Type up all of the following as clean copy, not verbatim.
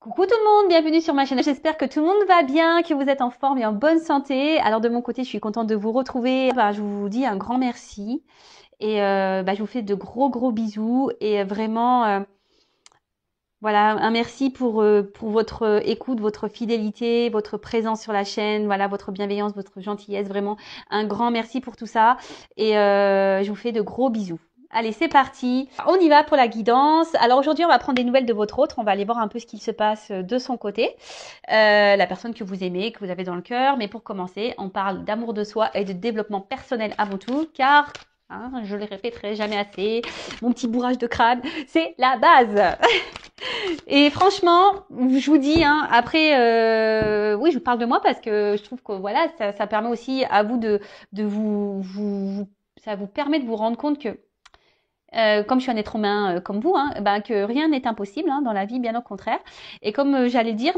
Coucou tout le monde, bienvenue sur ma chaîne. J'espère que tout le monde va bien, que vous êtes en forme et en bonne santé. Alors de mon côté, je suis contente de vous retrouver. Je vous dis un grand merci et je vous fais de gros bisous et vraiment voilà, un merci pour votre écoute, votre fidélité, votre présence sur la chaîne, voilà, votre bienveillance, votre gentillesse. Vraiment un grand merci pour tout ça et je vous fais de gros bisous. Allez, c'est parti. On y va pour la guidance. Alors aujourd'hui, on va prendre des nouvelles de votre autre. On va aller voir un peu ce qu'il se passe de son côté. La personne que vous aimez, que vous avez dans le cœur. Mais pour commencer, on parle d'amour de soi et de développement personnel avant tout. Car, je le répéterai jamais assez, mon petit bourrage de crâne, c'est la base. Et franchement, je vous dis, après, oui, je vous parle de moi parce que je trouve que voilà, ça permet aussi à vous de ça vous permet de vous rendre compte que comme je suis un être humain comme vous, que rien n'est impossible dans la vie, bien au contraire. Et comme j'allais dire,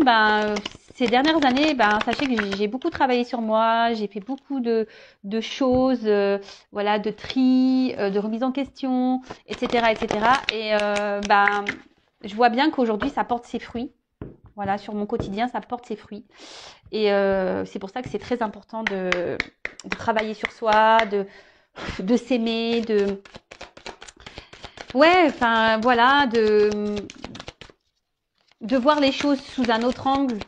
ces dernières années, sachez que j'ai beaucoup travaillé sur moi, j'ai fait beaucoup de choses, voilà, de tri, de remise en question, etc., etc. Et je vois bien qu'aujourd'hui, ça porte ses fruits. Voilà, sur mon quotidien, ça porte ses fruits. Et c'est pour ça que c'est très important de travailler sur soi, de s'aimer, ouais, enfin voilà, de voir les choses sous un autre angle.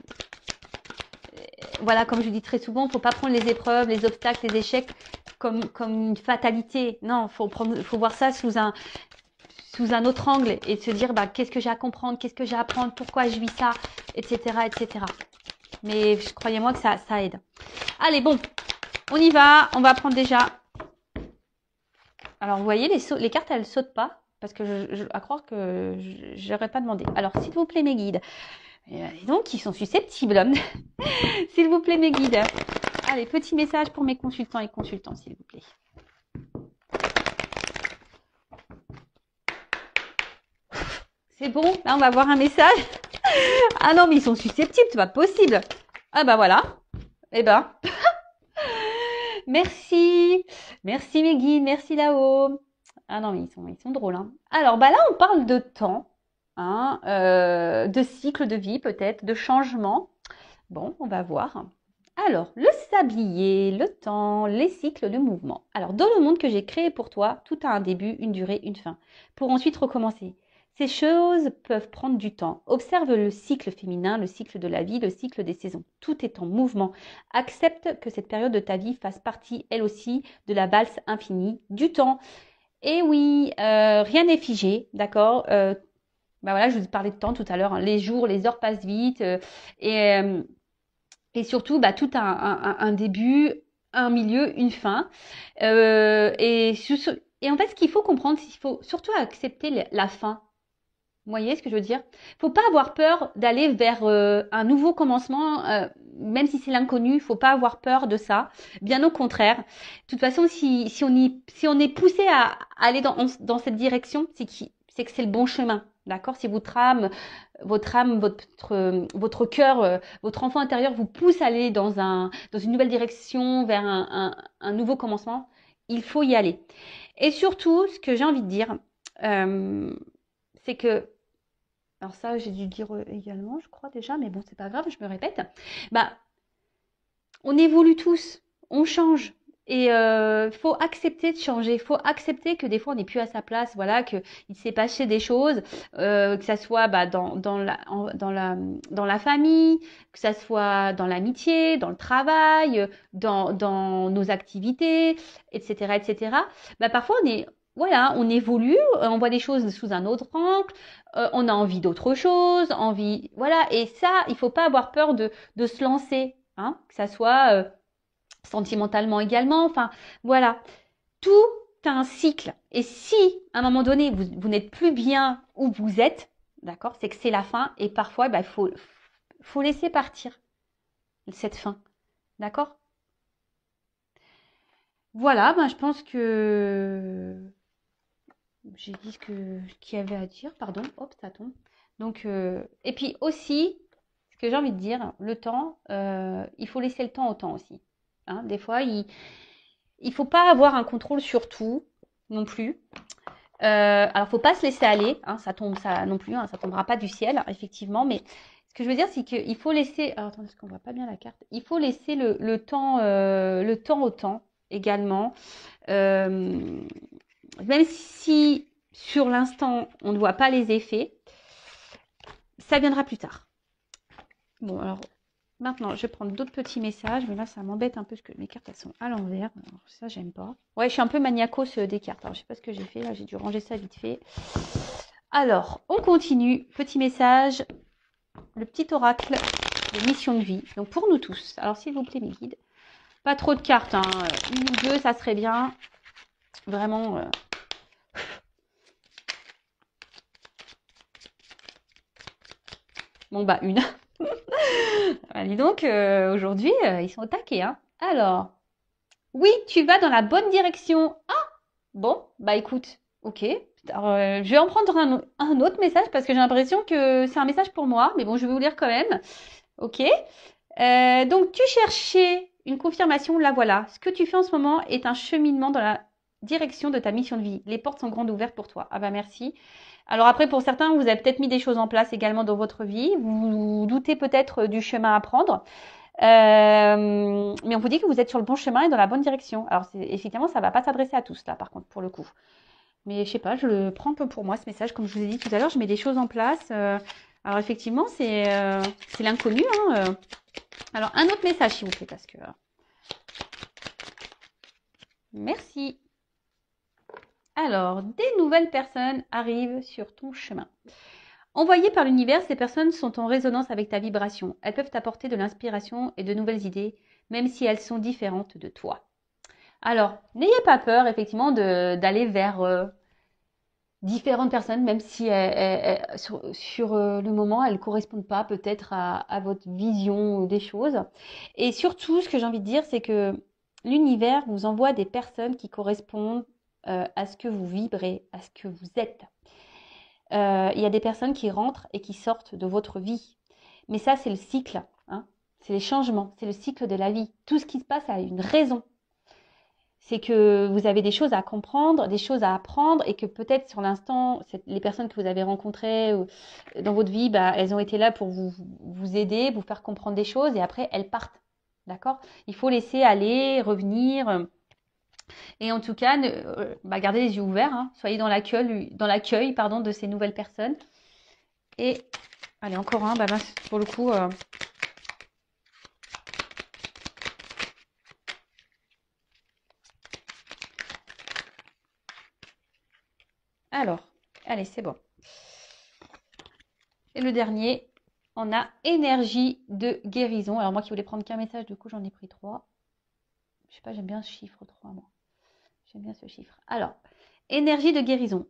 Voilà, comme je dis très souvent, faut pas prendre les épreuves, les obstacles, les échecs comme une fatalité. Non, faut voir ça sous un autre angle et se dire qu'est-ce que j'ai à comprendre, qu'est-ce que j'ai à apprendre, pourquoi je vis ça, etc., etc. Mais croyez-moi que ça aide. Allez, bon, on y va. On va prendre déjà. Alors, vous voyez, les cartes, elles sautent pas. Parce que à croire que je n'aurais pas demandé. Alors, s'il vous plaît, mes guides. Donc, ils sont susceptibles. S'il vous plaît, mes guides. Allez, petit message pour mes consultants et consultants, s'il vous plaît. C'est bon, là, on va voir un message. Ah non, mais ils sont susceptibles, c'est pas possible. Ah voilà. Eh ben. Merci. Merci, mes guides. Merci là-haut. Ah non, mais ils sont drôles. Alors, là, on parle de temps, de cycle de vie peut-être, de changement. Bon, on va voir. Alors, le sablier, le temps, les cycles de mouvement. Alors, dans le monde que j'ai créé pour toi, tout a un début, une durée, une fin, pour ensuite recommencer. Ces choses peuvent prendre du temps. Observe le cycle féminin, le cycle de la vie, le cycle des saisons. Tout est en mouvement. Accepte que cette période de ta vie fasse partie, elle aussi, de la valse infinie du temps. Et oui, rien n'est figé, d'accord voilà, je vous parlais de temps tout à l'heure. Les jours, les heures passent vite. Et surtout, tout a un début, un milieu, une fin. Et en fait, ce qu'il faut comprendre, c'est qu'il faut surtout accepter la fin. Vous voyez ce que je veux dire? Faut pas avoir peur d'aller vers un nouveau commencement, même si c'est l'inconnu. Il faut pas avoir peur de ça. Bien au contraire. De toute façon, si on est poussé à aller dans cette direction, c'est que c'est le bon chemin. D'accord? Si votre âme, votre cœur, votre enfant intérieur vous pousse à aller dans une nouvelle direction, vers un nouveau commencement, il faut y aller. Et surtout, ce que j'ai envie de dire, c'est que, alors ça, j'ai dû dire également, je crois déjà, mais bon, c'est pas grave, je me répète. On évolue tous, on change. Et faut accepter de changer, faut accepter que des fois on n'est plus à sa place, voilà, que il s'est passé des choses, que ça soit dans la famille, que ça soit dans l'amitié, dans le travail, dans nos activités, etc., etc. Parfois on évolue, on voit les choses sous un autre angle, on a envie d'autre chose, voilà. Et ça, il faut pas avoir peur de se lancer, que ça soit sentimentalement également, enfin voilà, tout a un cycle. Et si à un moment donné vous n'êtes plus bien où vous êtes, d'accord, c'est que c'est la fin. Et parfois il faut laisser partir cette fin, d'accord. Voilà, je pense que j'ai dit ce qu'il y avait à dire, pardon, hop, ça tombe. Donc et puis aussi, ce que j'ai envie de dire, le temps, il faut laisser le temps au temps aussi. Des fois, il faut pas avoir un contrôle sur tout non plus. Alors, faut pas se laisser aller. Ça tombe, ça non plus. Ça tombera pas du ciel, effectivement. Mais ce que je veux dire, c'est qu'il faut laisser. Alors, attendez, parce qu'on voit pas bien la carte. Il faut laisser le temps au temps également. Euh, Même si sur l'instant, on ne voit pas les effets, ça viendra plus tard. Bon, alors, maintenant, je vais prendre d'autres petits messages, mais là, ça m'embête un peu parce que mes cartes, elles sont à l'envers. Alors, ça, j'aime pas. Ouais, je suis un peu maniacos des cartes. Alors, je sais pas ce que j'ai fait. Là, j'ai dû ranger ça vite fait. Alors, on continue. Petit message. Le petit oracle de mission de vie. Donc, pour nous tous. Alors, s'il vous plaît, mes guides. Pas trop de cartes, hein. Une ou deux, ça serait bien. Vraiment. Bon, bah, une. Dis donc, aujourd'hui, ils sont au taquet, hein. Alors, oui, tu vas dans la bonne direction. Ah, bon, bah écoute, ok. Alors, je vais en prendre un autre message parce que j'ai l'impression que c'est un message pour moi, mais bon, je vais vous lire quand même. Ok. Donc, tu cherchais une confirmation, la voilà. Ce que tu fais en ce moment est un cheminement dans la direction de ta mission de vie. Les portes sont grandes ouvertes pour toi. Ah bah merci. Alors après, pour certains, vous avez peut-être mis des choses en place également dans votre vie. Vous doutez peut-être du chemin à prendre. Mais on vous dit que vous êtes sur le bon chemin et dans la bonne direction. Alors, effectivement, ça ne va pas s'adresser à tous, là, par contre, pour le coup. Mais je sais pas, je le prends un peu pour moi, ce message. Comme je vous ai dit tout à l'heure, je mets des choses en place. Alors, effectivement, c'est l'inconnu. Hein. Alors, un autre message, s'il vous plaît, parce que... Merci. Alors, des nouvelles personnes arrivent sur ton chemin. Envoyées par l'univers, ces personnes sont en résonance avec ta vibration. Elles peuvent t'apporter de l'inspiration et de nouvelles idées, même si elles sont différentes de toi. Alors, n'ayez pas peur, effectivement, d'aller vers différentes personnes, même si sur le moment, elles ne correspondent pas peut-être à votre vision des choses. Et surtout, ce que j'ai envie de dire, c'est que l'univers vous envoie des personnes qui correspondent à ce que vous vibrez, à ce que vous êtes. Il y a des personnes qui rentrent et qui sortent de votre vie. Mais ça, c'est le cycle. Hein. C'est les changements, c'est le cycle de la vie. Tout ce qui se passe a une raison. C'est que vous avez des choses à comprendre, des choses à apprendre et que peut-être sur l'instant, les personnes que vous avez rencontrées dans votre vie, bah, elles ont été là pour vous aider, vous faire comprendre des choses et après, elles partent. D'accord? Il faut laisser aller, revenir. Et en tout cas, gardez les yeux ouverts. Hein, soyez dans l'accueil de ces nouvelles personnes. Et, allez, encore un. Pour le coup... Alors, allez, c'est bon. Et le dernier, on a énergie de guérison. Alors moi qui voulais prendre qu'un message, du coup j'en ai pris 3. Je sais pas, j'aime bien ce chiffre 3, moi. J'aime bien ce chiffre. Alors, énergie de guérison.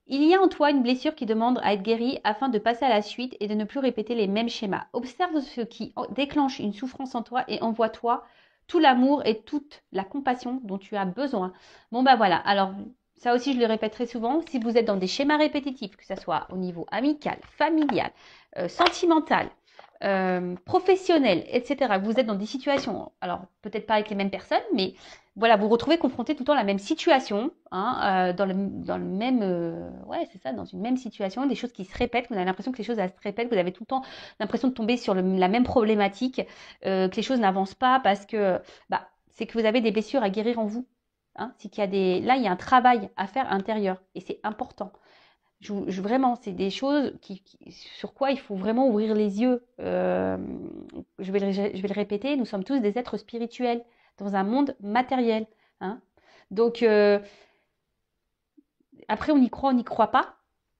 Il y a en toi une blessure qui demande à être guérie afin de passer à la suite et de ne plus répéter les mêmes schémas. Observe ce qui déclenche une souffrance en toi et envoie-toi tout l'amour et toute la compassion dont tu as besoin. Bon bah voilà, alors ça aussi je le répète très souvent, si vous êtes dans des schémas répétitifs, que ce soit au niveau amical, familial, sentimental, professionnel, etc., vous êtes dans des situations, alors peut-être pas avec les mêmes personnes, mais voilà, vous vous retrouvez confronté tout le temps à la même situation, hein, dans le même, ouais, c'est ça, dans une même situation, des choses qui se répètent, vous avez l'impression que les choses elles se répètent, vous avez tout le temps l'impression de tomber sur la même problématique, que les choses n'avancent pas parce que, c'est que vous avez des blessures à guérir en vous. Hein, c'est qu'il y a là, il y a un travail à faire intérieur et c'est important. Vraiment, c'est des choses sur quoi il faut vraiment ouvrir les yeux. Je vais le répéter, nous sommes tous des êtres spirituels dans un monde matériel. Hein. Donc, après, on y croit pas.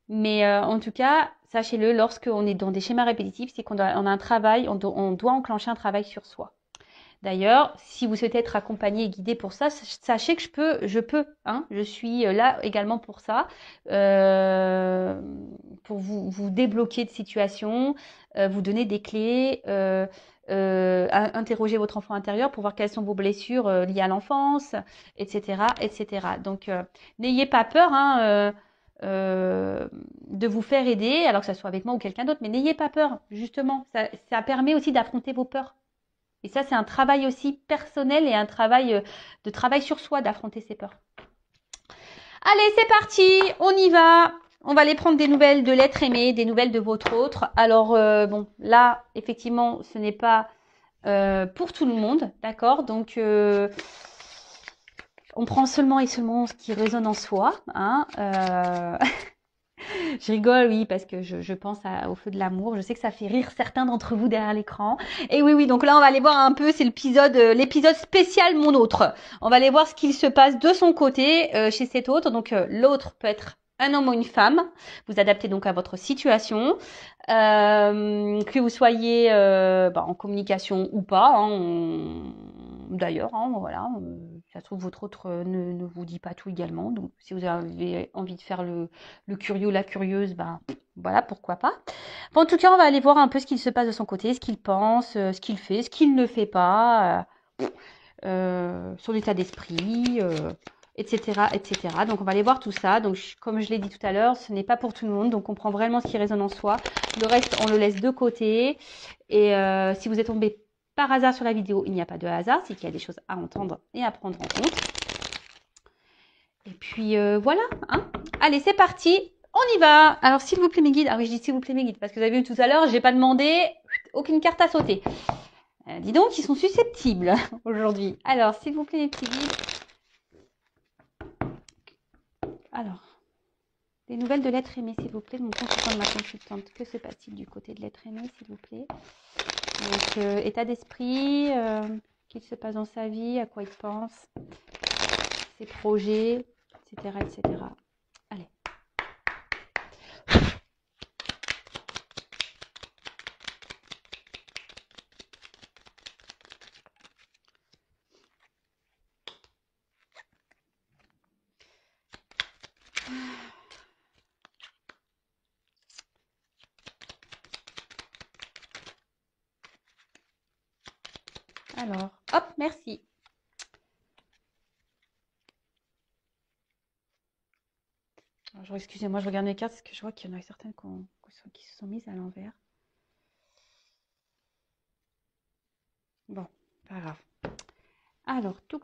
Mais en tout cas, sachez-le, lorsqu'on est dans des schémas répétitifs, c'est qu'on a un travail, on doit enclencher un travail sur soi. D'ailleurs, si vous souhaitez être accompagné et guidé pour ça, sachez que je peux. Hein, je suis là également pour ça, pour vous débloquer de situations, vous donner des clés, interroger votre enfant intérieur pour voir quelles sont vos blessures liées à l'enfance, etc., etc. Donc, n'ayez pas peur de vous faire aider, alors que ça soit avec moi ou quelqu'un d'autre, mais n'ayez pas peur, justement. Ça permet aussi d'affronter vos peurs. Et ça, c'est un travail aussi personnel et un travail de travail sur soi d'affronter ses peurs. Allez, c'est parti, on y va. On va aller prendre des nouvelles de l'être aimé, des nouvelles de votre autre. Alors, bon, là, effectivement, ce n'est pas pour tout le monde, d'accord? Donc, on prend seulement et seulement ce qui résonne en soi, hein. Je rigole, oui, parce que je pense au feu de l'amour. Je sais que ça fait rire certains d'entre vous derrière l'écran. Et oui, oui, donc là, on va aller voir un peu, c'est l'épisode spécial Mon autre. On va aller voir ce qu'il se passe de son côté chez cet autre. Donc, l'autre peut être un homme ou une femme. Vous adaptez donc à votre situation. Que vous soyez en communication ou pas. Hein, d'ailleurs, hein, voilà. Ça se trouve, votre autre ne vous dit pas tout également. Donc, si vous avez envie de faire le curieux, la curieuse, ben voilà, pourquoi pas. Bon, en tout cas, on va aller voir un peu ce qu'il se passe de son côté, ce qu'il pense, ce qu'il fait, ce qu'il ne fait pas, son état d'esprit, etc., etc. Donc, on va aller voir tout ça. Donc, comme je l'ai dit tout à l'heure, ce n'est pas pour tout le monde. Donc, on prend vraiment ce qui résonne en soi. Le reste, on le laisse de côté. Et si vous êtes tombé par hasard sur la vidéo, il n'y a pas de hasard. C'est qu'il y a des choses à entendre et à prendre en compte. Et puis, voilà. Hein. Allez, c'est parti. On y va. Alors, s'il vous plaît, mes guides. Ah oui, je dis s'il vous plaît, mes guides. Parce que vous avez vu tout à l'heure, j'ai pas demandé aucune carte à sauter. Dis donc, ils sont susceptibles aujourd'hui. Alors, s'il vous plaît, mes petits guides. Alors, des nouvelles de l'être aimé, s'il vous plaît, de mon consultant, de ma consultante. Que se passe-t-il du côté de l'être aimé, s'il vous plaît? Donc, état d'esprit, qu'il se passe dans sa vie, à quoi il pense, ses projets, etc., etc. Allez. Alors, hop, merci. Alors, excusez-moi, je regarde mes cartes parce que je vois qu'il y en a certaines qui se sont mises à l'envers. Bon, pas grave. Alors, touk.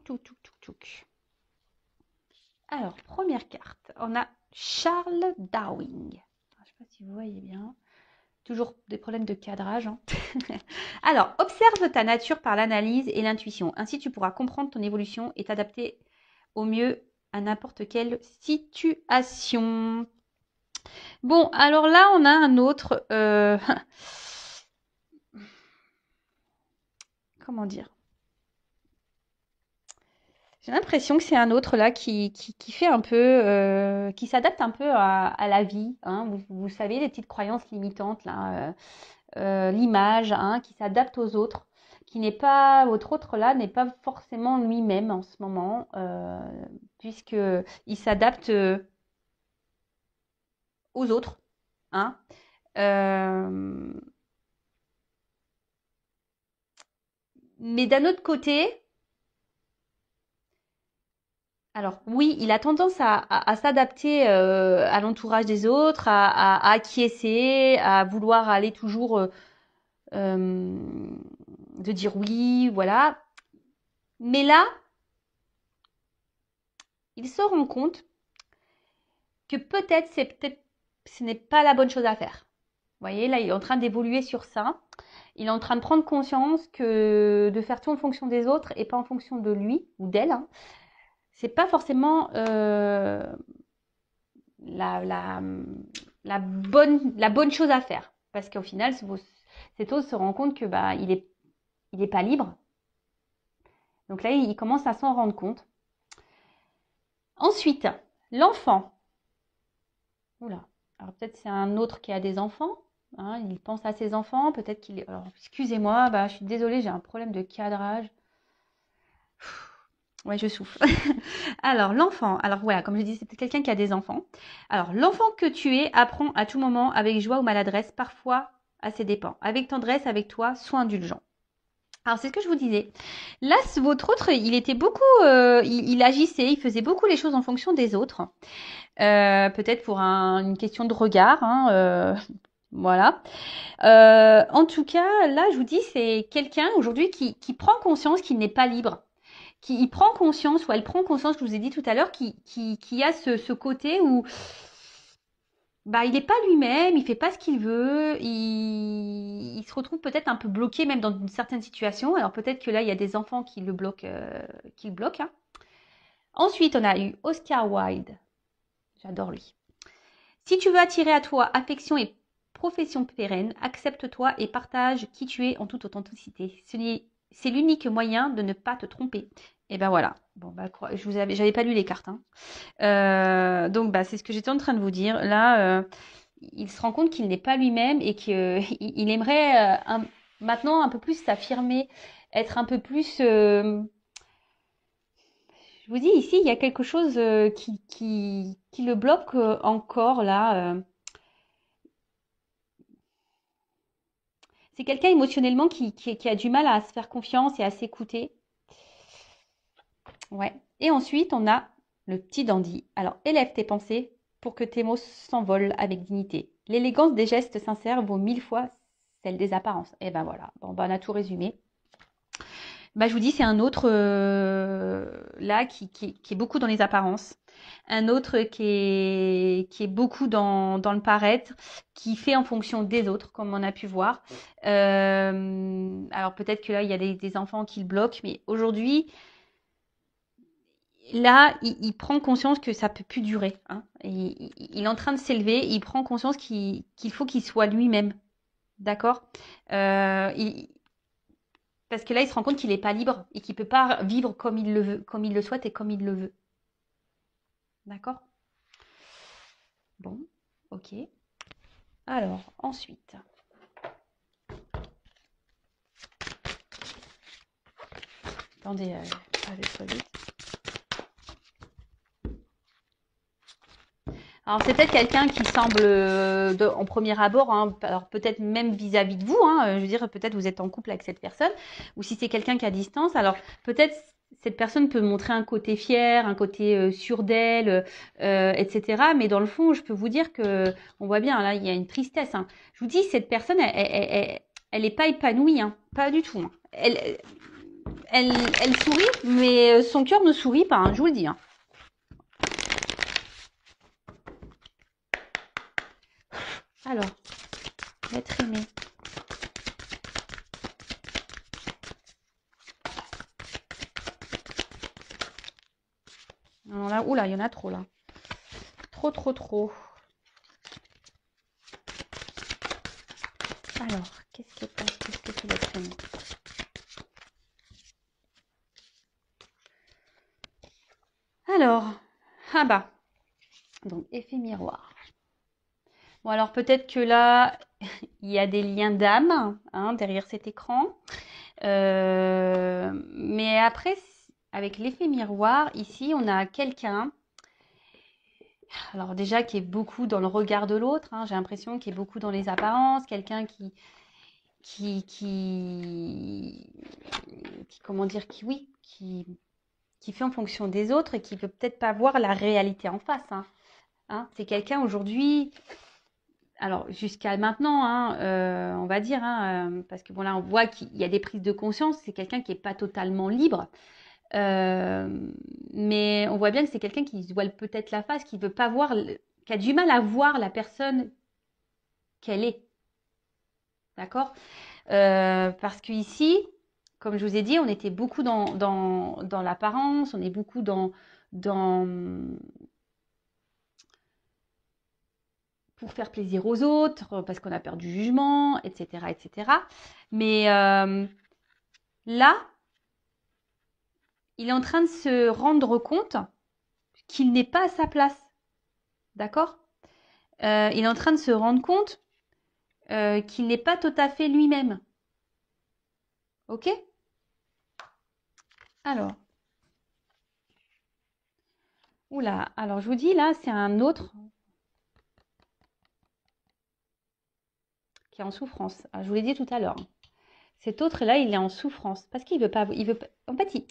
Alors, première carte, on a Charles Darwin. Je ne sais pas si vous voyez bien. Toujours des problèmes de cadrage. Hein. Alors, observe ta nature par l'analyse et l'intuition. Ainsi, tu pourras comprendre ton évolution et t'adapter au mieux à n'importe quelle situation. Bon, alors là, on a un autre... Comment dire? J'ai l'impression que c'est un autre là qui fait un peu... qui s'adapte un peu à la vie. Hein. Vous savez, les petites croyances limitantes là... l'image, hein, qui s'adapte aux autres, qui n'est pas, votre autre là n'est pas forcément lui-même en ce moment, puisque il s'adapte aux autres, hein. Mais d'un autre côté, alors oui, il a tendance à s'adapter à l'entourage des autres, à acquiescer, à vouloir aller toujours de dire oui, voilà. Mais là, il se rend compte que peut-être ce n'est pas la bonne chose à faire. Vous voyez, là, il est en train d'évoluer sur ça. Il est en train de prendre conscience que de faire tout en fonction des autres et pas en fonction de lui ou d'elle, hein, c'est pas forcément la bonne chose à faire. Parce qu'au final, cet autre se rend compte que il est pas libre. Donc là, il commence à s'en rendre compte. Ensuite, l'enfant. Oula. Alors peut-être c'est un autre qui a des enfants. Hein, il pense à ses enfants. Peut-être qu'il est... Alors, excusez-moi, je suis désolée, j'ai un problème de cadrage. Ouais, je souffle. Alors, l'enfant. Alors, voilà, comme je dis, c'est quelqu'un qui a des enfants. Alors, l'enfant que tu es apprend à tout moment avec joie ou maladresse, parfois à ses dépens. Avec tendresse, avec toi, sois indulgent. Alors, c'est ce que je vous disais. Là, votre autre, il était beaucoup... il agissait, il faisait beaucoup les choses en fonction des autres. Peut-être pour une question de regard. Hein, voilà. En tout cas, là, je vous dis, c'est quelqu'un aujourd'hui qui prend conscience qu'il n'est pas libre. Qui prend conscience, ou elle prend conscience, je vous ai dit tout à l'heure, qui a ce côté où bah, il n'est pas lui-même, il fait pas ce qu'il veut, il se retrouve peut-être un peu bloqué même dans une certaine situation. Alors peut-être que là, il y a des enfants qui le bloquent, hein. Ensuite, on a eu Oscar Wilde. J'adore lui. Si tu veux attirer à toi affection et profession pérenne, accepte-toi et partage qui tu es en toute authenticité. C'est l'unique moyen de ne pas te tromper. Et ben voilà. Bon, bah, j'avais pas lu les cartes, hein. Donc, bah, c'est ce que j'étais en train de vous dire. Là, il se rend compte qu'il n'est pas lui-même et qu'il aimerait maintenant un peu plus s'affirmer, être un peu plus. Je vous dis, ici, il y a quelque chose qui le bloque encore là. C'est quelqu'un émotionnellement qui a du mal à se faire confiance et à s'écouter. Ouais. Et ensuite, on a le petit dandy. Alors, élève tes pensées pour que tes mots s'envolent avec dignité. L'élégance des gestes sincères vaut 1000 fois celle des apparences. Et ben voilà. Bon, ben, on a tout résumé. Bah, je vous dis, c'est un autre là qui est beaucoup dans les apparences. Un autre qui est beaucoup dans le paraître, qui fait en fonction des autres, comme on a pu voir. Alors peut-être que là, il y a des enfants qui le bloquent, mais aujourd'hui, là, il prend conscience que ça peut plus durer, hein. Il est en train de s'élever, il prend conscience qu'il faut qu'il soit lui-même. D'accord. Il, Parce que là, il se rend compte qu'il n'est pas libre et qu'il ne peut pas vivre comme il le veut, comme il le souhaite et comme il le veut. D'accord? Bon, ok. Alors, ensuite. Attendez, je vais trop vite. Alors, c'est peut-être quelqu'un qui semble, en premier abord, hein, alors peut-être même vis-à-vis de vous, hein, je veux dire, peut-être vous êtes en couple avec cette personne, ou si c'est quelqu'un qui est à distance, alors peut-être cette personne peut montrer un côté fier, un côté sûr d'elle, etc. Mais dans le fond, je peux vous dire que, on voit bien, là, il y a une tristesse, hein. Je vous dis, cette personne, elle est pas épanouie, hein, pas du tout, hein. Elle sourit, mais son cœur ne sourit pas, hein, je vous le dis, hein. Alors, l'être aimé. Alors là, oula, il y en a trop là. Trop, trop, trop. Alors, qu'est-ce que c'est l'être aimé? Alors, ah bah, donc effet miroir. Bon alors peut-être que là, il y a des liens d'âme, hein, derrière cet écran. Mais après, avec l'effet miroir, ici, on a quelqu'un, alors déjà qui est beaucoup dans le regard de l'autre, hein, j'ai l'impression qu'il est beaucoup dans les apparences, quelqu'un qui, qui, comment dire, oui, qui fait en fonction des autres et qui peut peut-être pas voir la réalité en face, hein. Hein, c'est quelqu'un aujourd'hui, alors jusqu'à maintenant, hein, on va dire, hein, parce que bon là on voit qu'il y a des prises de conscience, c'est quelqu'un qui n'est pas totalement libre, euh, mais on voit bien que c'est quelqu'un qui se voile peut-être la face, qui veut pas voir, qui a du mal à voir la personne qu'elle est, d'accord. Parce qu'ici, comme je vous ai dit, on était beaucoup dans l'apparence, on est beaucoup dans pour faire plaisir aux autres, parce qu'on a peur du jugement, etc., etc. Mais là, il est en train de se rendre compte qu'il n'est pas à sa place, d'accord. Il est en train de se rendre compte qu'il n'est pas tout à fait lui-même, ok. Alors, oula, alors je vous dis là, c'est un autre qui est en souffrance. Alors, je vous l'ai dit tout à l'heure. Cet autre-là, il est en souffrance parce qu'il veut pas. En fait,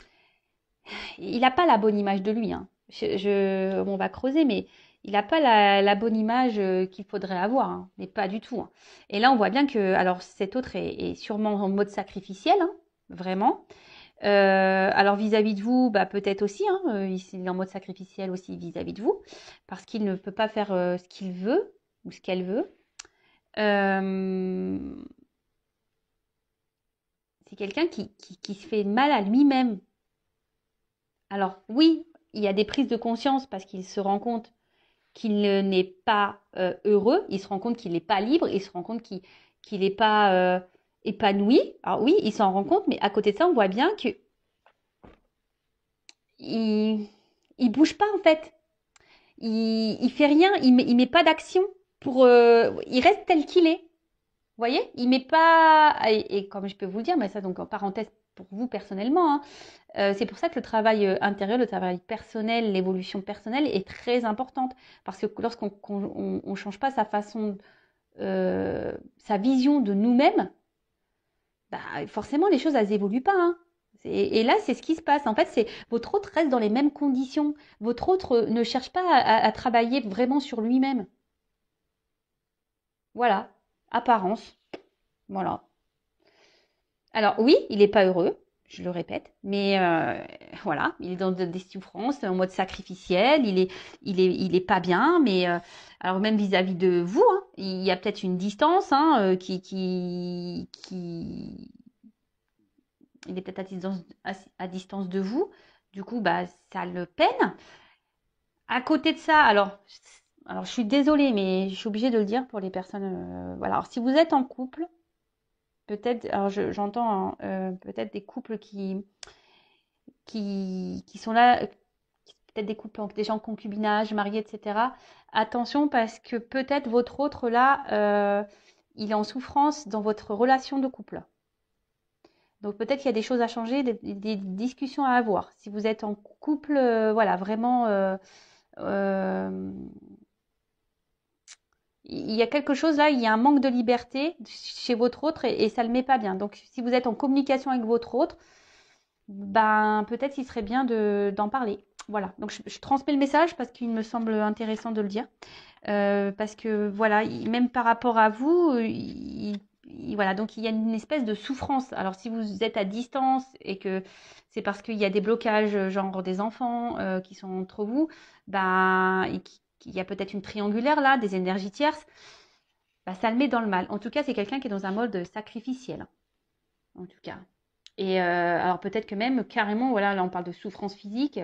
il n'a pas la bonne image de lui, hein. On va creuser, mais il n'a pas la bonne image qu'il faudrait avoir, hein, mais pas du tout, hein. Et là, on voit bien que, alors, cet autre est sûrement en mode sacrificiel, hein, vraiment. Alors vis-à-vis de vous, bah, peut-être aussi, hein, il est en mode sacrificiel aussi vis-à-vis de vous, parce qu'il ne peut pas faire ce qu'il veut. ou ce qu'elle veut. Euh, c'est quelqu'un qui se fait mal à lui-même. Alors oui, il y a des prises de conscience parce qu'il se rend compte qu'il n'est pas heureux, il se rend compte qu'il n'est pas libre, il se rend compte qu'il n'est pas épanoui. Alors oui, il s'en rend compte, mais à côté de ça, on voit bien que il bouge pas en fait. Il fait rien, il met pas d'action pour. Il reste tel qu'il est. Vous voyez, il met pas. Et comme je peux vous le dire, mais ça donc en parenthèse pour vous personnellement, hein, c'est pour ça que le travail intérieur, le travail personnel, l'évolution personnelle est très importante. Parce que lorsqu'on on change pas sa façon, sa vision de nous-mêmes, bah, forcément les choses elles évoluent pas. Hein. Et là, c'est ce qui se passe. En fait, c'est votre autre reste dans les mêmes conditions. Votre autre ne cherche pas à travailler vraiment sur lui-même. Voilà, apparence. Voilà. Alors oui, il n'est pas heureux, je le répète, mais voilà, il est dans des souffrances en mode sacrificiel, il est pas bien, mais alors même vis-à-vis de vous, hein, il y a peut-être une distance hein, il est peut-être à distance de vous, du coup, bah ça le peine. À côté de ça, alors je suis désolée, mais je suis obligée de le dire pour les personnes, voilà. Alors si vous êtes en couple, peut-être, alors j'entends hein, peut-être des couples qui sont là, peut-être des couples déjà en concubinage, mariés, etc. Attention parce que peut-être votre autre là, il est en souffrance dans votre relation de couple. Donc peut-être qu'il y a des choses à changer, des discussions à avoir. Si vous êtes en couple, voilà, vraiment, euh, il y a quelque chose là, il y a un manque de liberté chez votre autre et ça ne le met pas bien. Donc si vous êtes en communication avec votre autre, ben peut-être il serait bien d'en parler. Voilà, donc je transmets le message parce qu'il me semble intéressant de le dire. Parce que voilà, même par rapport à vous, voilà, donc il y a une espèce de souffrance. Alors si vous êtes à distance et que c'est parce qu'il y a des blocages, genre des enfants qui sont entre vous, ben il y a peut-être une triangulaire là, des énergies tierces, bah, ça le met dans le mal. En tout cas, c'est quelqu'un qui est dans un mode sacrificiel, en tout cas. Et alors peut-être que même carrément, voilà, là on parle de souffrance physique.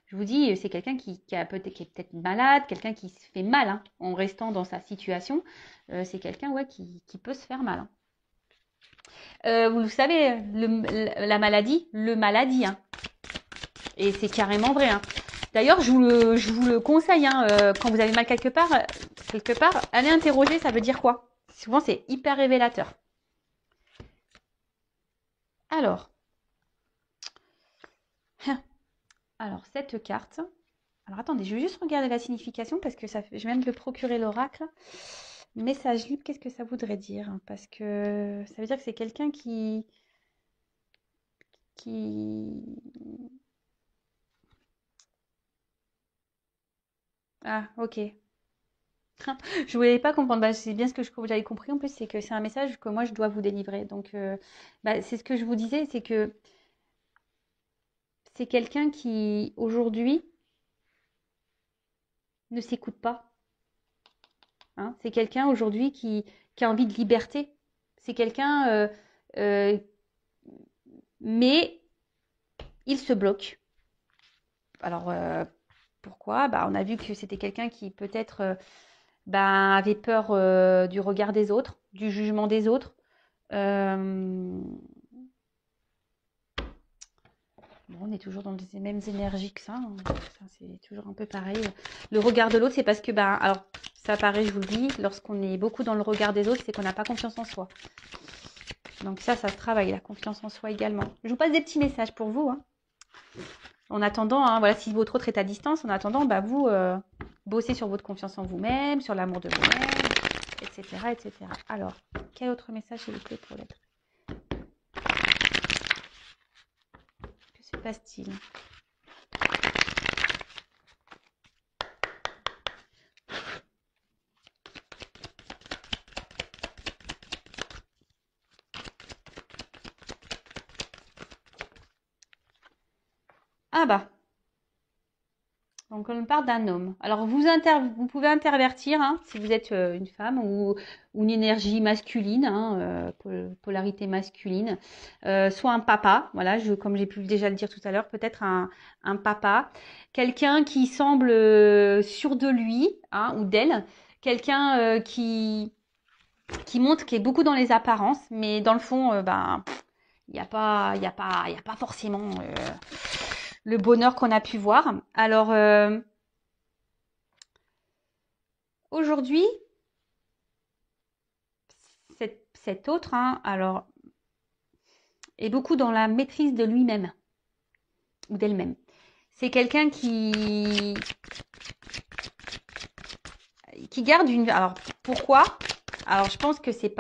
Je vous dis, c'est quelqu'un qui est peut-être malade, quelqu'un qui se fait mal hein, en restant dans sa situation. C'est quelqu'un ouais, qui peut se faire mal. Hein. Vous le savez, la maladie, le maladie. Hein. Et c'est carrément vrai. Hein. D'ailleurs, je vous le conseille, hein, quand vous avez mal quelque part, allez interroger, ça veut dire quoi? Souvent, c'est hyper révélateur. Alors, alors cette carte. Alors attendez, je vais juste regarder la signification parce que je viens de le procurer l'oracle. Message libre, qu'est-ce que ça voudrait dire? Parce que ça veut dire que c'est quelqu'un qui... Ah, ok. Je voulais pas comprendre. Bah, c'est bien ce que j'avais compris en plus, c'est que c'est un message que moi je dois vous délivrer. Donc, bah, c'est ce que je vous disais, c'est que c'est quelqu'un qui aujourd'hui ne s'écoute pas. Hein. C'est quelqu'un aujourd'hui qui a envie de liberté. C'est quelqu'un, euh, mais il se bloque. Alors, pourquoi? Bah, on a vu que c'était quelqu'un qui peut-être bah, avait peur du regard des autres, du jugement des autres. Euh, Bon, on est toujours dans les mêmes énergies que ça. Hein. Ça, c'est toujours un peu pareil. Le regard de l'autre, c'est parce que, bah, alors, ça paraît, je vous le dis, lorsqu'on est beaucoup dans le regard des autres, c'est qu'on n'a pas confiance en soi. Donc ça se travaille, la confiance en soi également. Je vous passe des petits messages pour vous. Hein. En attendant, hein, voilà, si votre autre est à distance, en attendant, bah, vous bossez sur votre confiance en vous-même, sur l'amour de vous-même, etc., etc. Alors, quel autre message s'il vous plaît pour l'être? Que se passe-t-il? Ah bah, Donc, on parle d'un homme. Alors, vous pouvez intervertir, hein, si vous êtes une femme ou une énergie masculine, hein, polarité masculine, soit un papa, voilà, comme j'ai pu déjà le dire tout à l'heure, peut-être un papa, quelqu'un qui semble sûr de lui, hein, ou d'elle, quelqu'un qui montre, qui est beaucoup dans les apparences, mais dans le fond, ben, il y a pas forcément le bonheur qu'on a pu voir. Alors, aujourd'hui, cet autre, hein, alors, est beaucoup dans la maîtrise de lui-même ou d'elle-même. C'est quelqu'un qui garde une. Alors, pourquoi? Alors, je pense que c'est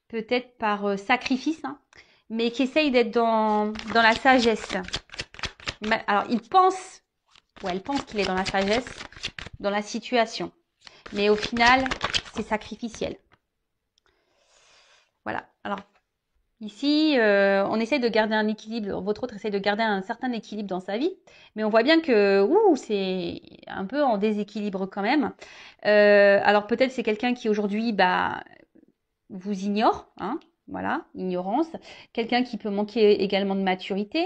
peut-être par sacrifice, hein, mais qui essaye d'être dans la sagesse. Alors, il pense, ou elle pense qu'il est dans la sagesse, dans la situation. Mais au final, c'est sacrificiel. Voilà. Alors, ici, on essaie de garder un équilibre. Votre autre essaie de garder un certain équilibre dans sa vie. Mais on voit bien que c'est un peu en déséquilibre quand même. Alors, peut-être c'est quelqu'un qui aujourd'hui vous ignore. Hein, voilà, ignorance. Quelqu'un qui peut manquer également de maturité.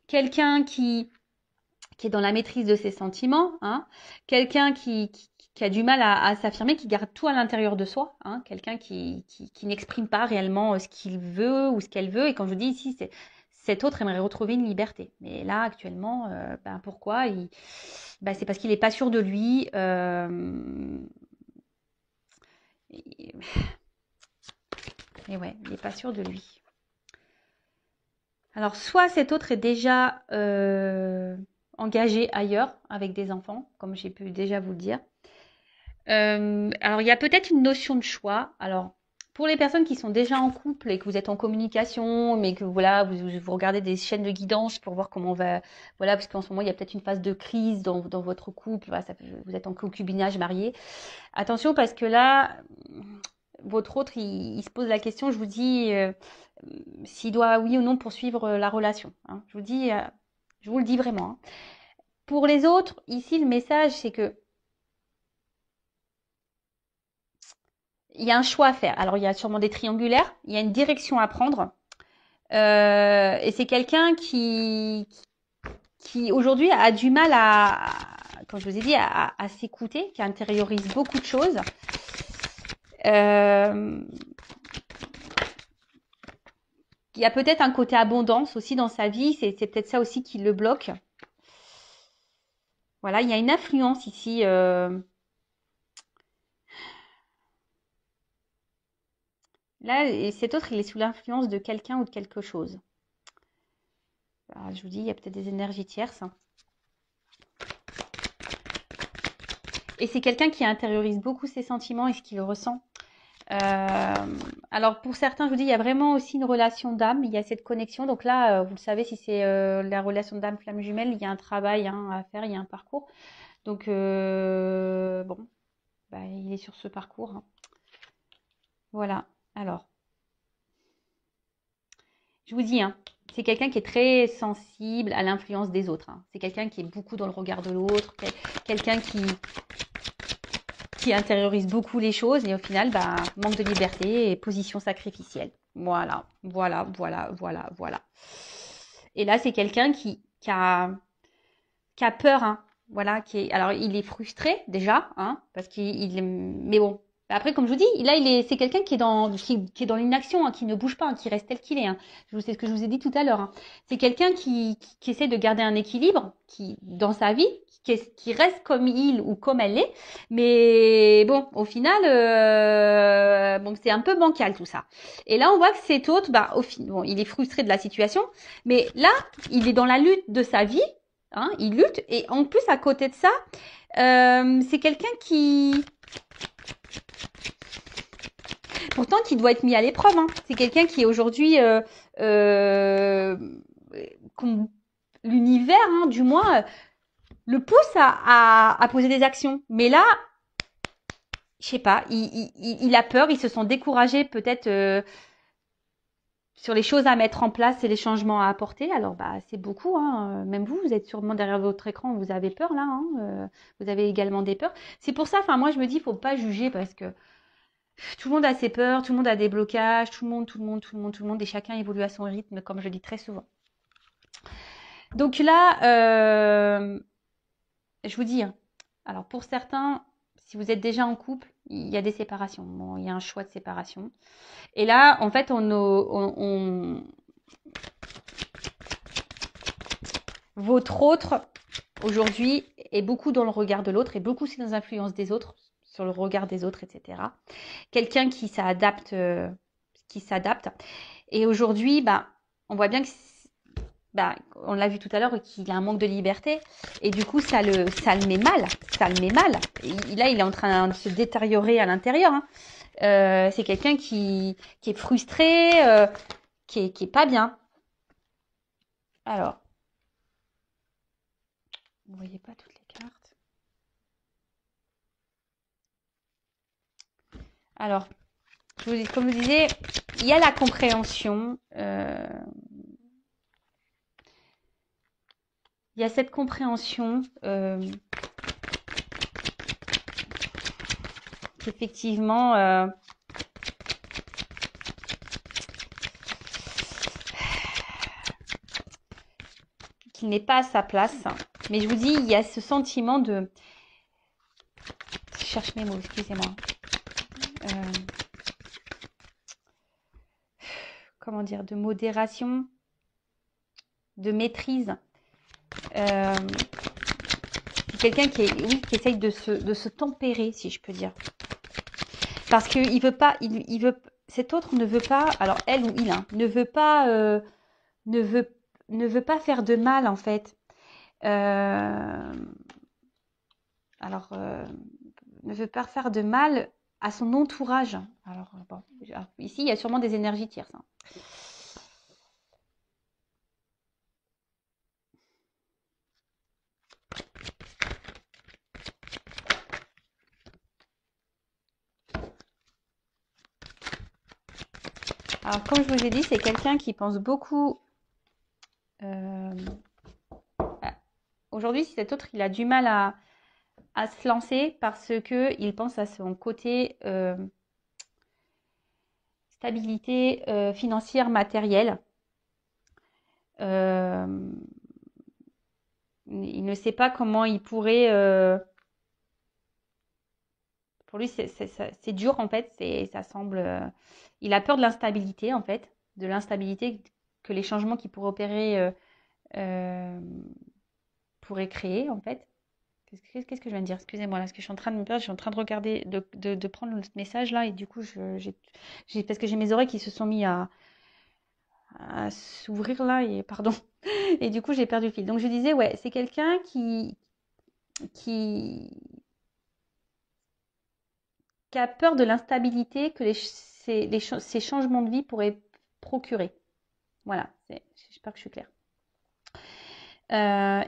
Quelqu'un qui est dans la maîtrise de ses sentiments, hein, quelqu'un qui a du mal à s'affirmer, qui garde tout à l'intérieur de soi, hein, quelqu'un qui n'exprime pas réellement ce qu'il veut ou ce qu'elle veut. Et quand je dis ici, cet autre aimerait retrouver une liberté. Mais là, actuellement, pourquoi c'est parce qu'il n'est pas sûr de lui. Et ouais, il n'est pas sûr de lui. Alors, soit cet autre est déjà engagé ailleurs avec des enfants, comme j'ai pu déjà vous le dire. Alors, il y a peut-être une notion de choix. Alors, pour les personnes qui sont déjà en couple et que vous êtes en communication, mais que voilà, vous regardez des chaînes de guidance pour voir comment on va, voilà, parce qu'en ce moment il y a peut-être une phase de crise dans votre couple. Voilà, vous êtes en concubinage, marié. Attention parce que là, votre autre, il se pose la question. Je vous dis s'il doit oui ou non poursuivre la relation. Hein. Je vous le dis vraiment. Hein. Pour les autres, ici le message c'est que il y a un choix à faire. Alors, il y a sûrement des triangulaires, il y a une direction à prendre. Et c'est quelqu'un qui aujourd'hui a du mal comme je vous ai dit, à s'écouter, qui intériorise beaucoup de choses. Il y a peut-être un côté abondance aussi dans sa vie, c'est peut-être ça aussi qui le bloque. Voilà, il y a une influence ici. Là, et cet autre, il est sous l'influence de quelqu'un ou de quelque chose. Alors, je vous dis, il y a peut-être des énergies tierces. Et c'est quelqu'un qui intériorise beaucoup ses sentiments et ce qu'il ressent. Alors pour certains, je vous dis, il y a vraiment aussi une relation d'âme, il y a cette connexion. Donc là, vous le savez, si c'est la relation d'âme flamme jumelle, il y a un travail à faire, il y a un parcours. Donc bon, il est sur ce parcours. Hein. Voilà. Alors, je vous dis, hein, c'est quelqu'un qui est très sensible à l'influence des autres. Hein. C'est quelqu'un qui est beaucoup dans le regard de l'autre, quelqu'un qui intériorise beaucoup les choses et au final, manque de liberté et position sacrificielle. Voilà. Et là, c'est quelqu'un qui a peur, hein. Voilà, alors il est frustré déjà, hein, parce mais bon. Après, comme je vous dis, là, c'est quelqu'un qui est dans l'inaction, hein, qui ne bouge pas, hein, qui reste tel qu'il est. Hein. C'est ce que je vous ai dit tout à l'heure. Hein. C'est quelqu'un qui essaie de garder un équilibre, dans sa vie, qui reste comme il ou comme elle est. Mais bon, au final, c'est un peu bancal tout ça. Et là, on voit que cet autre, il est frustré de la situation, mais là, il est dans la lutte de sa vie. Hein, il lutte et en plus à côté de ça, c'est quelqu'un pourtant qui doit être mis à l'épreuve. Hein. C'est quelqu'un qui est aujourd'hui l'univers, hein, du moins, le pousse à poser des actions. Mais là, je sais pas, il a peur, il se sent découragé peut-être. sur les choses à mettre en place et les changements à apporter. Alors, bah, c'est beaucoup, hein. Même vous, vous êtes sûrement derrière votre écran, vous avez peur là, hein. Vous avez également des peurs. C'est pour ça, enfin, moi, je me dis, faut pas juger parce que tout le monde a ses peurs, tout le monde a des blocages, tout le monde, et chacun évolue à son rythme, comme je le dis très souvent. Donc là, je vous dis, hein, alors pour certains, si vous êtes déjà en couple, il y a des séparations. Bon, il y a un choix de séparation. Et là, en fait, votre autre, aujourd'hui, est beaucoup dans le regard de l'autre et beaucoup aussi dans l'influence des autres, sur le regard des autres, etc. Quelqu'un qui s'adapte, Et aujourd'hui, bah, on voit bien que, bah, on l'a vu tout à l'heure, qu'il a un manque de liberté. Et du coup, ça le met mal. Ça le met mal. Et là, il est en train de se détériorer à l'intérieur, hein. C'est quelqu'un qui est frustré, qui est pas bien. Alors, vous voyez pas toutes les cartes. Alors, comme je vous disais, il y a la compréhension. Il y a cette compréhension qu'effectivement, qu'il n'est pas à sa place. Mais je vous dis, il y a ce sentiment de... Je cherche mes mots, excusez-moi. Comment dire, de modération, de maîtrise. C'est quelqu'un qui essaye de se tempérer, si je peux dire. Parce que il veut pas, il veut, cet autre ne veut pas, alors elle ou il, hein, ne veut pas, ne veut pas faire de mal en fait. Alors, ne veut pas faire de mal à son entourage. Alors, bon, ici, il y a sûrement des énergies tierces, hein. Alors, comme je vous ai dit, c'est quelqu'un qui pense beaucoup. Aujourd'hui, si cet autre, il a du mal à se lancer parce que il pense à son côté stabilité financière, matérielle. Il ne sait pas comment il pourrait. Pour lui, c'est dur en fait. Ça semble. Il a peur de l'instabilité en fait, de l'instabilité que les changements qu'il pourrait opérer pourraient créer en fait. Qu'est-ce que je viens de dire? Excusez-moi, là, parce que je suis en train de me perdre, je suis en train de regarder, de prendre le message là, et du coup, parce que j'ai mes oreilles qui se sont mis à s'ouvrir là, et pardon, et du coup, j'ai perdu le fil. Donc, je disais, ouais, c'est quelqu'un qui, qui a peur de l'instabilité que ces changements de vie pourraient procurer. Voilà, j'espère que je suis claire.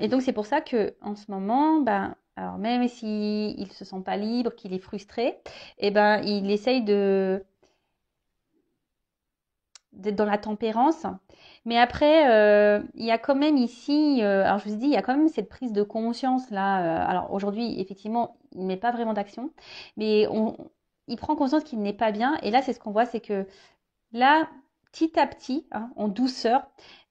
Et donc, c'est pour ça que en ce moment, ben, alors même s'il ne se sent pas libre, qu'il est frustré, eh ben, il essaye d'être dans la tempérance. Mais après, il y a quand même ici, alors je vous ai dit, il y a quand même cette prise de conscience là. Alors aujourd'hui, effectivement, il ne met pas vraiment d'action, mais il prend conscience qu'il n'est pas bien. Et là, c'est ce qu'on voit, c'est que là, petit à petit, hein, en douceur,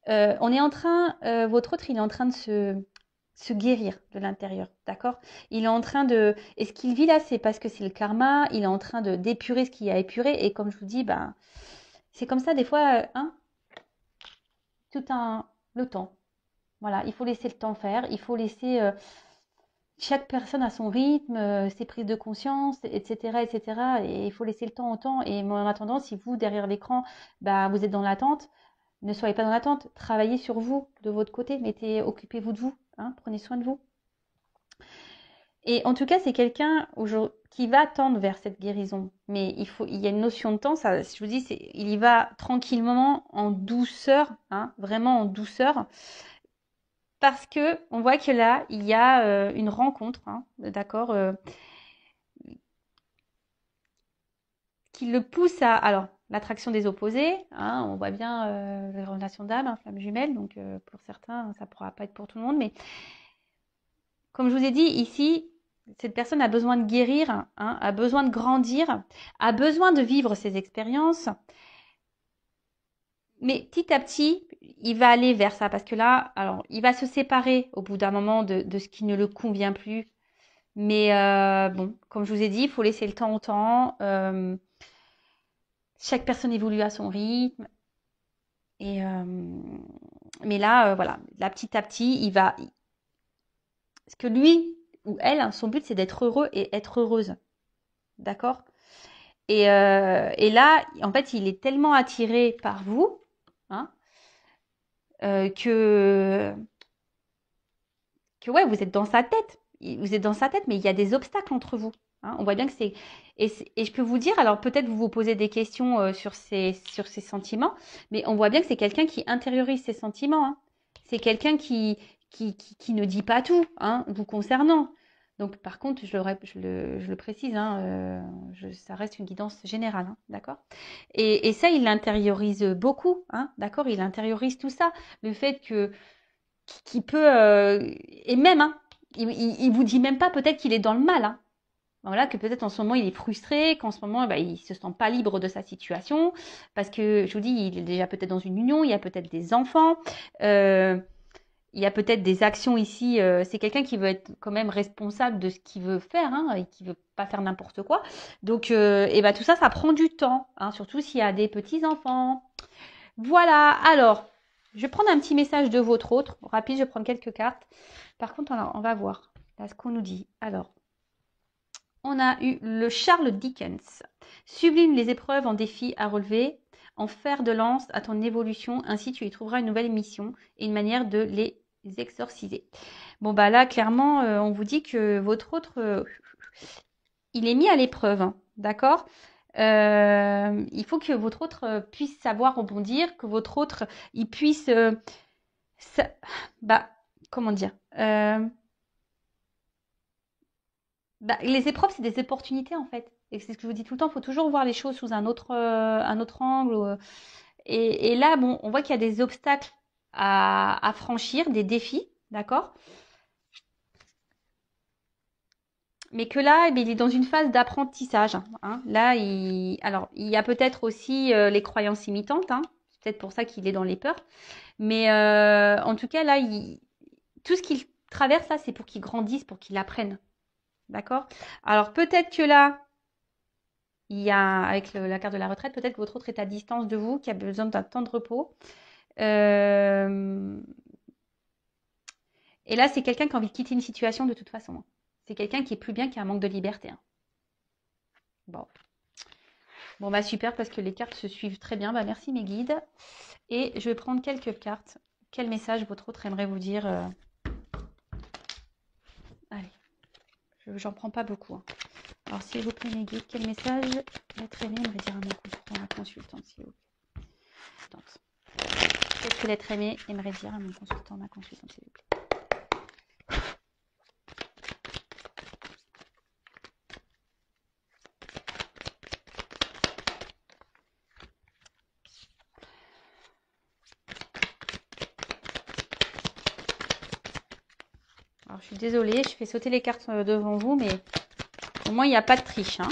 on est en train, votre autre, il est en train de se guérir de l'intérieur, d'accord? Il est en train de... Et ce qu'il vit là, c'est parce que c'est le karma, il est en train d'épurer ce qu'il a épuré, et comme je vous dis, ben, c'est comme ça des fois, hein, le temps. Voilà, il faut laisser le temps faire, il faut laisser chaque personne à son rythme, ses prises de conscience, etc., etc. Et il faut laisser le temps au temps. Et en attendant, si vous, derrière l'écran, bah, vous êtes dans l'attente, ne soyez pas dans l'attente. Travaillez sur vous de votre côté. Occupez-vous de vous, hein, prenez soin de vous. Et en tout cas, c'est quelqu'un qui va tendre vers cette guérison. Mais il y a une notion de temps. Ça, je vous dis, il y va tranquillement, en douceur, hein, vraiment en douceur. Parce que on voit que là, il y a une rencontre, hein, d'accord, qui le pousse à... Alors, l'attraction des opposés, hein, on voit bien les relations d'âme, hein, flamme jumelle, donc pour certains, ça ne pourra pas être pour tout le monde, mais comme je vous ai dit, ici, cette personne a besoin de guérir, hein, a besoin de grandir, a besoin de vivre ses expériences, mais petit à petit, il va aller vers ça, parce que là, alors, il va se séparer au bout d'un moment de ce qui ne le convient plus, mais bon, comme je vous ai dit, il faut laisser le temps au temps, chaque personne évolue à son rythme. Et mais là, voilà, là, petit à petit, il va. Parce que lui ou elle, hein, son but, c'est d'être heureux et être heureuse. D'accord? Et là, en fait, il est tellement attiré par vous, hein, que ouais, vous êtes dans sa tête. Vous êtes dans sa tête, mais il y a des obstacles entre vous. Hein. On voit bien que c'est. Et je peux vous dire, alors peut-être vous vous posez des questions sur ces sentiments, mais on voit bien que c'est quelqu'un qui intériorise ses sentiments. Hein. C'est quelqu'un qui ne dit pas tout, hein, vous concernant. Donc, par contre, je le précise, hein, ça reste une guidance générale, hein, d'accord? Et ça, il l'intériorise beaucoup, hein, d'accord? Il intériorise tout ça. Le fait que qui peut et même hein, il vous dit même pas peut-être qu'il est dans le mal hein. Voilà, que peut-être en ce moment il est frustré, qu'en ce moment bah, il se sent pas libre de sa situation parce que je vous dis il est déjà peut-être dans une union, il y a peut-être des enfants, il y a peut-être des actions ici. C'est quelqu'un qui veut être quand même responsable de ce qu'il veut faire hein, et qui veut pas faire n'importe quoi. Donc et bah, tout ça, ça prend du temps, hein, surtout s'il y a des petits enfants. Voilà, alors, je vais prendre un petit message de votre autre. Rapide, je vais prendre quelques cartes. Par contre, on va voir là, ce qu'on nous dit. Alors, on a eu le Charles Dickens. Sublime les épreuves en défis à relever, en fer de lance à ton évolution, ainsi tu y trouveras une nouvelle mission et une manière de les exorciser. Bon, bah là, clairement, on vous dit que votre autre, il est mis à l'épreuve, hein, d'accord? Il faut que votre autre puisse savoir rebondir, que votre autre il puisse, bah, comment dire, bah, les épreuves c'est des opportunités en fait. Et c'est ce que je vous dis tout le temps, il faut toujours voir les choses sous un autre angle. Et là, bon, on voit qu'il y a des obstacles à franchir, des défis, d'accord? Mais que là, eh bien, il est dans une phase d'apprentissage. Hein. Là, alors, il y a peut-être aussi les croyances imitantes. Hein. C'est peut-être pour ça qu'il est dans les peurs. Mais en tout cas, là, tout ce qu'il traverse, là, c'est pour qu'il grandisse, pour qu'il apprenne. D'accord? Alors, peut-être que là, il y a, avec la carte de la retraite, peut-être que votre autre est à distance de vous, qui a besoin d'un temps de repos. Et là, c'est quelqu'un qui a envie de quitter une situation de toute façon. Hein. C'est quelqu'un qui est plus bien, qui a un manque de liberté. Hein. Bon. Bon, bah super, parce que les cartes se suivent très bien. Bah, merci mes guides. Et je vais prendre quelques cartes. Quel message votre autre aimerait vous dire Allez, j'en prends pas beaucoup. Hein. Alors, s'il vous plaît, mes guides, quel message l'être aimé aimerait dire à mon consultant, ma consultante, s'il vous plaît. Qu'est-ce que l'être aimé aimerait dire à mon consultant, ma consultante, s'il vous plaît. Alors, je suis désolée, je fais sauter les cartes devant vous, mais au moins, il n'y a pas de triche. Hein.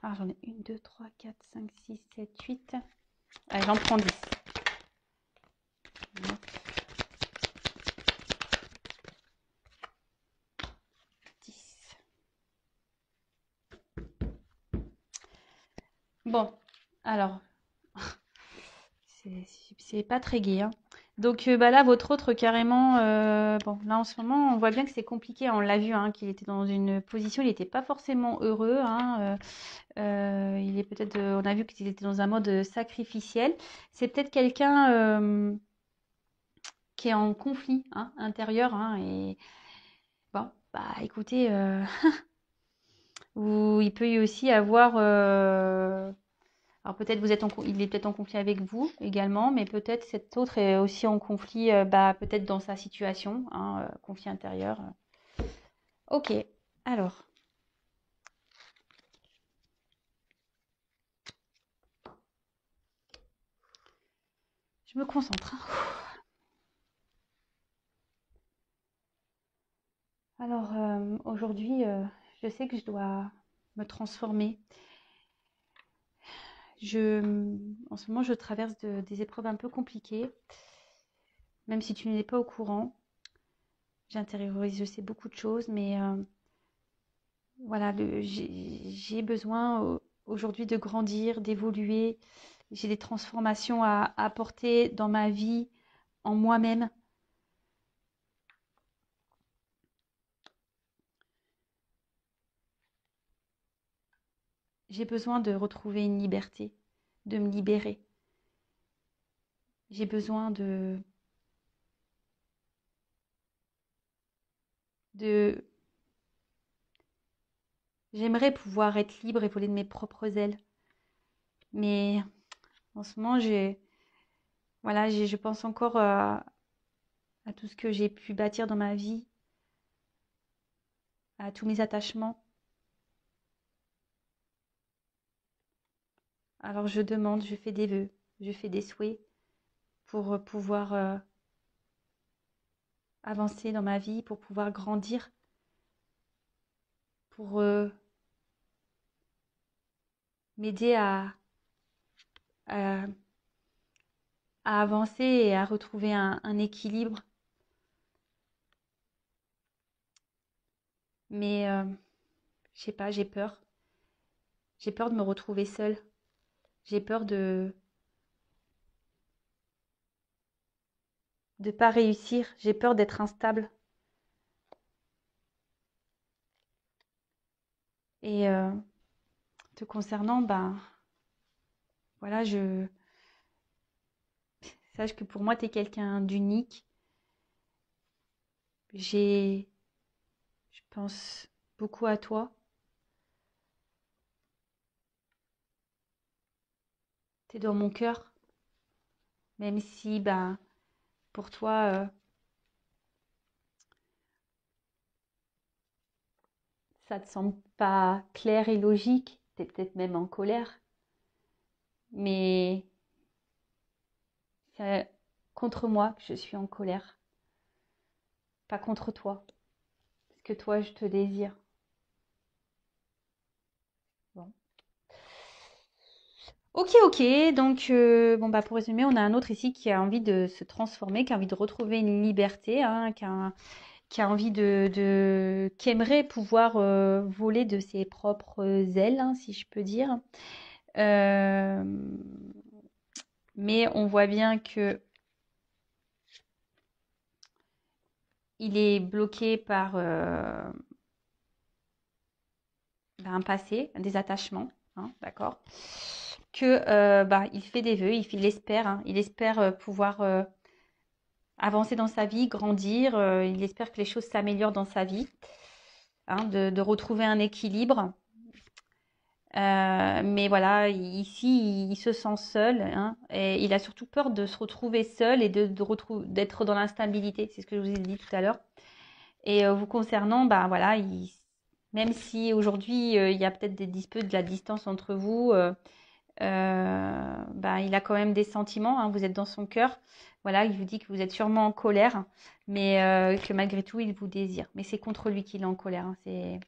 Alors, j'en ai 1, 2, 3, 4, 5, 6, 7, 8. Allez, j'en prends 10. 9, 10. Bon, alors, c'est pas très gai. Hein. Donc bah là, votre autre carrément, bon, là en ce moment, on voit bien que c'est compliqué. On l'a vu, hein, qu'il était dans une position, il n'était pas forcément heureux. Hein, il est peut-être, on a vu qu'il était dans un mode sacrificiel. C'est peut-être quelqu'un qui est en conflit hein, intérieur. Hein, et bon, bah écoutez, ou il peut y aussi avoir alors peut-être il est peut-être en conflit avec vous également, mais peut-être cet autre est aussi en conflit, bah, peut-être dans sa situation, hein, conflit intérieur. Ok, alors, je me concentre. Hein. Alors, aujourd'hui, je sais que je dois me transformer. En ce moment, je traverse des épreuves un peu compliquées, même si tu n'es pas au courant. J'intériorise, je sais beaucoup de choses, mais voilà, j'ai besoin aujourd'hui de grandir, d'évoluer. J'ai des transformations à apporter dans ma vie, en moi-même. J'ai besoin de retrouver une liberté, de me libérer. J'ai besoin de... J'aimerais pouvoir être libre et voler de mes propres ailes. Mais en ce moment, voilà, je pense encore à tout ce que j'ai pu bâtir dans ma vie, à tous mes attachements. Alors je demande, je fais des vœux, je fais des souhaits pour pouvoir avancer dans ma vie, pour pouvoir grandir, pour m'aider à, à avancer et à retrouver un équilibre. Mais je sais pas, j'ai peur. J'ai peur de me retrouver seule. J'ai peur de pas réussir. J'ai peur d'être instable. Et te concernant, ben voilà, sache que pour moi, tu es quelqu'un d'unique. Je pense beaucoup à toi. Tu es dans mon cœur, même si, ben, pour toi, ça te semble pas clair et logique. Tu es peut-être même en colère. Mais c'est contre moi que je suis en colère, pas contre toi. Parce que toi, je te désire. Bon. Ok, ok. Donc, bon, bah, pour résumer, on a un autre ici qui a envie de se transformer, qui a envie de retrouver une liberté, hein, qui a envie qui aimerait pouvoir voler de ses propres ailes, hein, si je peux dire. Euh, mais on voit bien que il est bloqué par un passé, des attachements, hein, d'accord? Que bah, il fait des vœux, il espère, hein, il espère pouvoir avancer dans sa vie, grandir, il espère que les choses s'améliorent dans sa vie, hein, de retrouver un équilibre. Mais voilà, ici, il se sent seul, hein, et il a surtout peur de se retrouver seul et d'être dans l'instabilité. C'est ce que je vous ai dit tout à l'heure. Et vous concernant, bah voilà, même si aujourd'hui il y a peut-être des disputes, de la distance entre vous, bah, il a quand même des sentiments, hein, vous êtes dans son cœur. Voilà, il vous dit que vous êtes sûrement en colère, mais que malgré tout, il vous désire. Mais c'est contre lui qu'il est en colère. Hein,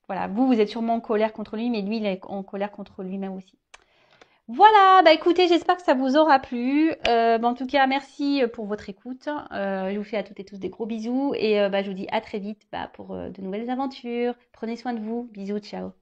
voilà, vous êtes sûrement en colère contre lui, mais lui, il est en colère contre lui-même aussi. Voilà, bah écoutez, j'espère que ça vous aura plu. Bah, en tout cas, merci pour votre écoute. Je vous fais à toutes et tous des gros bisous et bah, je vous dis à très vite bah, pour de nouvelles aventures. Prenez soin de vous. Bisous, ciao.